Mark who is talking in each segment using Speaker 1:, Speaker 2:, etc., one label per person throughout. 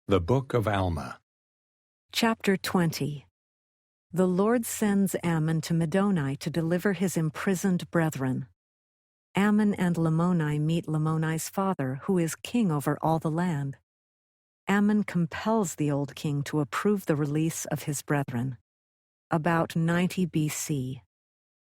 Speaker 1: The Book of Alma.
Speaker 2: Chapter 20. The Lord sends Ammon to Middoni to deliver his imprisoned brethren. Ammon and Lamoni meet Lamoni's father, who is king over all the land. Ammon compels the old king to approve the release of his brethren. About 90 B.C.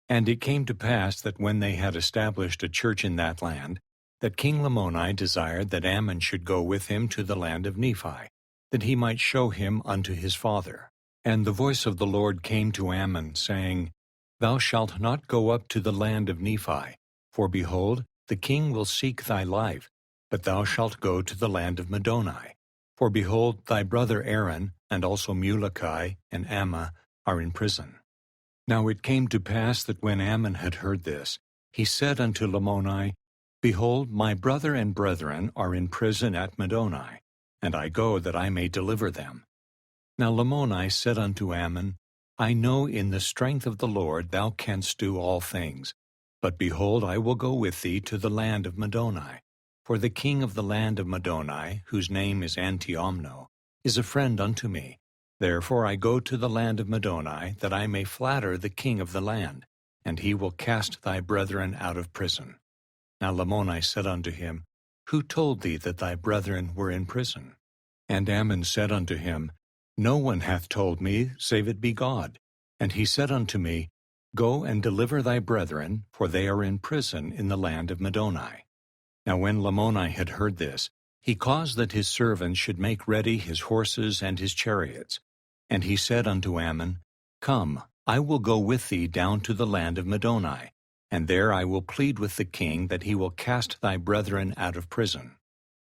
Speaker 1: And it came to pass that when they had established a church in that land, that King Lamoni desired that Ammon should go with him to the land of Nephi, that he might show him unto his father. And the voice of the Lord came to Ammon, saying, Thou shalt not go up to the land of Nephi, for behold, the king will seek thy life, but thou shalt go to the land of Middoni. For behold, thy brother Aaron, and also Mulaki and Alma, are in prison. Now it came to pass that when Ammon had heard this, he said unto Lamoni, Behold, my brother and brethren are in prison at Middoni, and I go that I may deliver them. Now Lamoni said unto Ammon, I know in the strength of the Lord thou canst do all things. But behold, I will go with thee to the land of Middoni. For the king of the land of Middoni, whose name is Antiomno, is a friend unto me. Therefore I go to the land of Middoni, that I may flatter the king of the land, and he will cast thy brethren out of prison. Now Lamoni said unto him, Who told thee that thy brethren were in prison? And Ammon said unto him, No one hath told me, save it be God. And he said unto me, Go and deliver thy brethren, for they are in prison in the land of Middoni. Now when Lamoni had heard this, he caused that his servants should make ready his horses and his chariots. And he said unto Ammon, Come, I will go with thee down to the land of Middoni, and there I will plead with the king that he will cast thy brethren out of prison.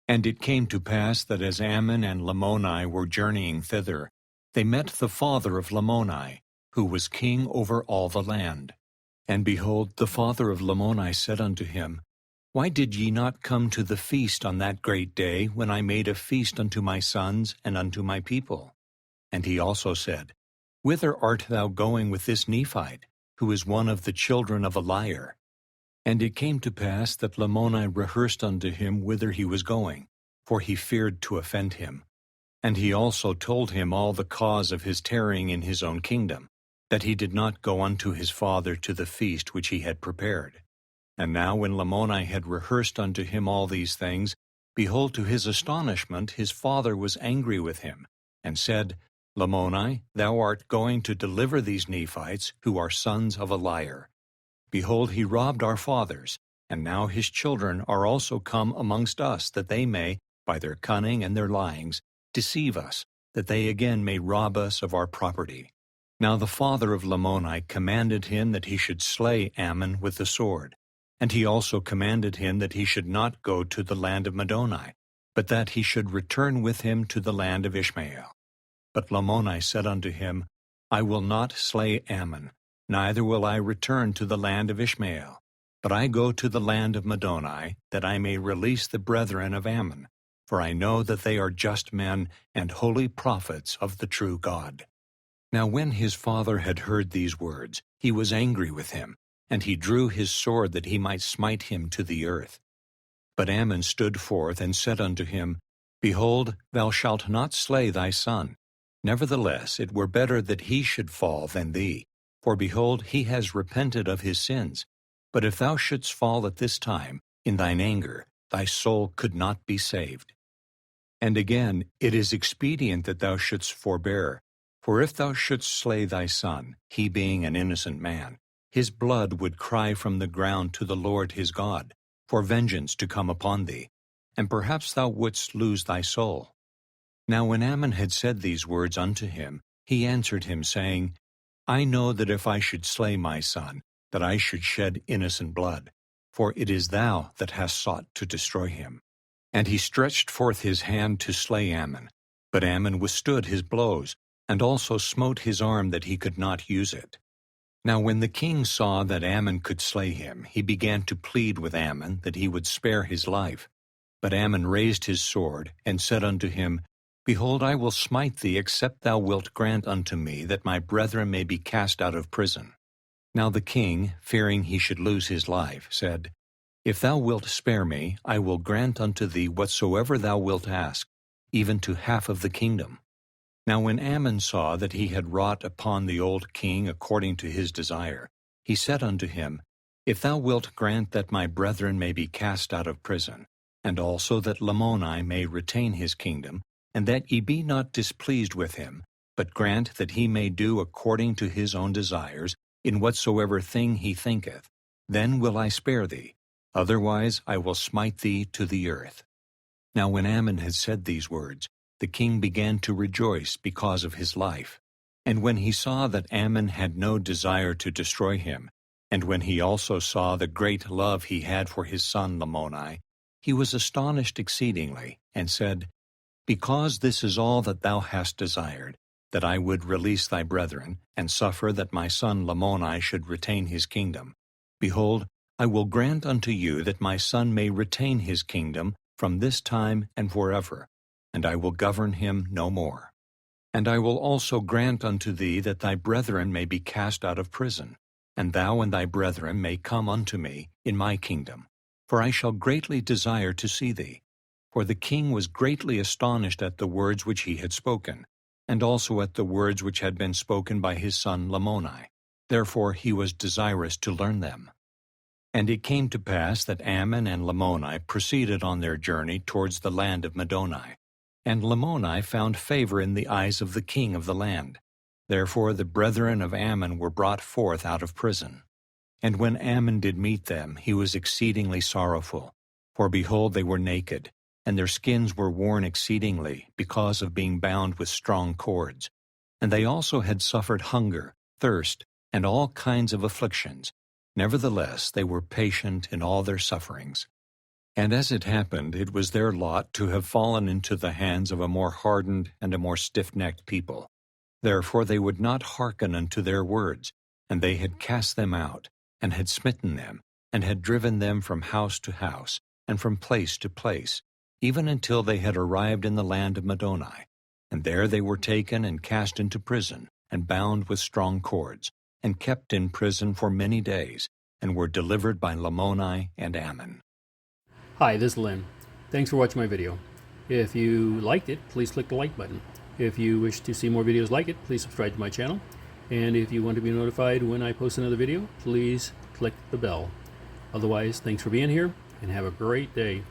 Speaker 1: And it came to pass that as Ammon and Lamoni were journeying thither, they met the father of Lamoni, who was king over all the land. And behold, the father of Lamoni said unto him, Why did ye not come to the feast on that great day, when I made a feast unto my sons and unto my people? And he also said, Whither art thou going with this Nephite, who is one of the children of a liar? And it came to pass that Lamoni rehearsed unto him whither he was going, for he feared to offend him. And he also told him all the cause of his tarrying in his own kingdom, that he did not go unto his father to the feast which he had prepared. And now when Lamoni had rehearsed unto him all these things, behold, to his astonishment his father was angry with him, and said, Lamoni, thou art going to deliver these Nephites, who are sons of a liar. Behold, he robbed our fathers, and now his children are also come amongst us, that they may, by their cunning and their lyings, deceive us, that they again may rob us of our property. Now the father of Lamoni commanded him that he should slay Ammon with the sword, and he also commanded him that he should not go to the land of Middoni, but that he should return with him to the land of Ishmael. But Lamoni said unto him, I will not slay Ammon, neither will I return to the land of Ishmael, but I go to the land of Middoni, that I may release the brethren of Ammon, for I know that they are just men and holy prophets of the true God. Now when his father had heard these words, he was angry with him, and he drew his sword that he might smite him to the earth. But Ammon stood forth and said unto him, Behold, thou shalt not slay thy son. Nevertheless, it were better that he should fall than thee, for behold, he has repented of his sins. But if thou shouldst fall at this time, in thine anger, thy soul could not be saved. And again, it is expedient that thou shouldst forbear, for if thou shouldst slay thy son, he being an innocent man, his blood would cry from the ground to the Lord his God, for vengeance to come upon thee, and perhaps thou wouldst lose thy soul. Now when Ammon had said these words unto him, he answered him, saying, I know that if I should slay my son, that I should shed innocent blood, for it is thou that hast sought to destroy him. And he stretched forth his hand to slay Ammon, but Ammon withstood his blows, and also smote his arm that he could not use it. Now when the king saw that Ammon could slay him, he began to plead with Ammon that he would spare his life. But Ammon raised his sword, and said unto him, Behold, I will smite thee, except thou wilt grant unto me that my brethren may be cast out of prison. Now the king, fearing he should lose his life, said, If thou wilt spare me, I will grant unto thee whatsoever thou wilt ask. even to half of the kingdom. Now when Ammon saw that he had wrought upon the old king according to his desire, he said unto him, If thou wilt grant that my brethren may be cast out of prison, and also that Lamoni may retain his kingdom, and that ye be not displeased with him, but grant that he may do according to his own desires, in whatsoever thing he thinketh, then will I spare thee, otherwise I will smite thee to the earth. Now when Ammon had said these words, the king began to rejoice because of his life. And when he saw that Ammon had no desire to destroy him, and when he also saw the great love he had for his son Lamoni, he was astonished exceedingly, and said, Because this is all that thou hast desired, that I would release thy brethren, and suffer that my son Lamoni should retain his kingdom, behold, I will grant unto you that my son may retain his kingdom from this time and forever, and I will govern him no more. And I will also grant unto thee that thy brethren may be cast out of prison, and thou and thy brethren may come unto me in my kingdom, for I shall greatly desire to see thee. For the king was greatly astonished at the words which he had spoken, and also at the words which had been spoken by his son Lamoni. Therefore he was desirous to learn them. And it came to pass that Ammon and Lamoni proceeded on their journey towards the land of Middoni. And Lamoni found favor in the eyes of the king of the land. Therefore the brethren of Ammon were brought forth out of prison. And when Ammon did meet them, he was exceedingly sorrowful. For behold, they were naked, and their skins were worn exceedingly, because of being bound with strong cords. And they also had suffered hunger, thirst, and all kinds of afflictions. Nevertheless, they were patient in all their sufferings. And as it happened, it was their lot to have fallen into the hands of a more hardened and a more stiff-necked people. Therefore they would not hearken unto their words, and they had cast them out, and had smitten them, and had driven them from house to house, and from place to place, even until they had arrived in the land of Middoni. And there they were taken and cast into prison, and bound with strong cords, and kept in prison for many days, and were delivered by Lamoni and Ammon.
Speaker 3: Hi, this is Lynn. Thanks for watching my video. If you liked it, please click the like button. If you wish to see more videos like it, please subscribe to my channel. And if you want to be notified when I post another video, please click the bell. Otherwise, thanks for being here, and have a great day.